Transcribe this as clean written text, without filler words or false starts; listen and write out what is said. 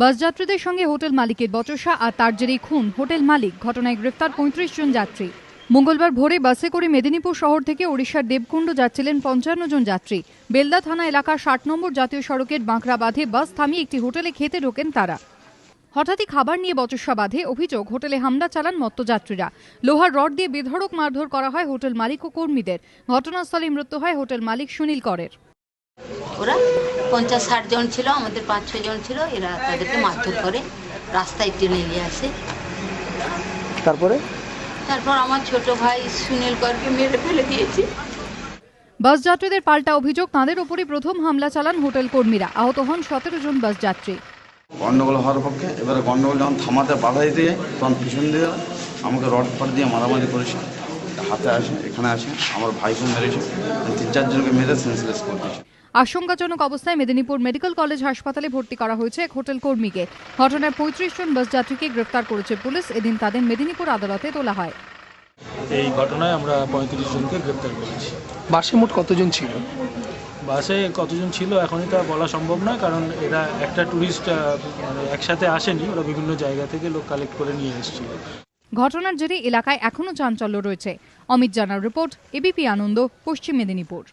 বাসযাত্রীদের সঙ্গে হোটেল মালিকের বচসা আর তার জেরেই খুন হোটেল মালিক। ঘটনায় গ্রেফতার ৩৫ জন যাত্রী। মঙ্গলবার ভোরে বাসে করে মেদিনীপুর শহর থেকে ওড়িশার দেবকুণ্ড যাচ্ছিলেন ৫৫ জন যাত্রী। বেলদা থানা এলাকার ৬০ নম্বর জাতীয় সড়কের বাঁকড়া বাঁধে বাস থামিয়ে একটি হোটেলে খেতে ঢোকেন তারা। হঠাৎই খাবার নিয়ে বচসা বাঁধে। অভিযোগ, হোটেলে হামলা চালান মত্ত যাত্রীরা। লোহার রড দিয়ে বেধড়ক মারধর করা হয় হোটেল মালিক ও কর্মীদের। ঘটনাস্থলে মৃত্যু হয় হোটেল মালিক সুনীল করের। ওরা ৫০-৬০ জন ছিল, আমাদের ৫-৬ জন ছিল। এরা তাদেরকে মারধর করে, রাস্তায় টেনে নিয়ে আসে। তারপর আমার ছোট ভাই সুনীল করকে মেরে ফেলে দিয়েছে। বাস যাত্রীদের পাল্টা অভিযোগ, তাঁদের উপরই প্রথম হামলা চালান হোটেল কর্মীরা। আহত হন ১৭ জন বাস যাত্রী। গন্ডগোল হওয়ার পক্ষে এবারে গন্ডগোল যখন থামাতে বাধা দিতে যায় তখন পিছন দিয়ে আমাকে রড ফাট দিয়ে মারামারি করেছে। হাতে আসে, এখানে আসে, আমার ভাইকে মেরেছে, ৩-৪ জনকে মেরে সেন্সলেস করে দিয়েছে। আশঙ্কাজনক অবস্থায় মেদিনীপুর মেডিকেল কলেজ হাসপাতালে ভর্তি করা হয়েছে এক হোটেল কর্মীকে। ঘটনায় ৩৫ জন বাস যাত্রীকে গ্রেফতার করেছে পুলিশ। এদিন তাদের মেদিনীপুর আদালতে তোলা হয়। এই ঘটনায় আমরা ৩৫ জনকে গ্রেপ্তার করেছি। বাসে মোট কতজন ছিল? বাসে কতজন ছিল এখনই তা বলা সম্ভব নয়, কারণ এরা একটা ট্যুরিস্ট একসাথে আসেনি, ওরা বিভিন্ন জায়গা থেকে লোক কালেক্ট করে নিয়ে এসেছিল। ঘটনার জেরে এলাকায় এখনও চাঞ্চল্য রয়েছে। অমিত জানার রিপোর্ট, এবিপি আনন্দ, পশ্চিম মেদিনীপুর।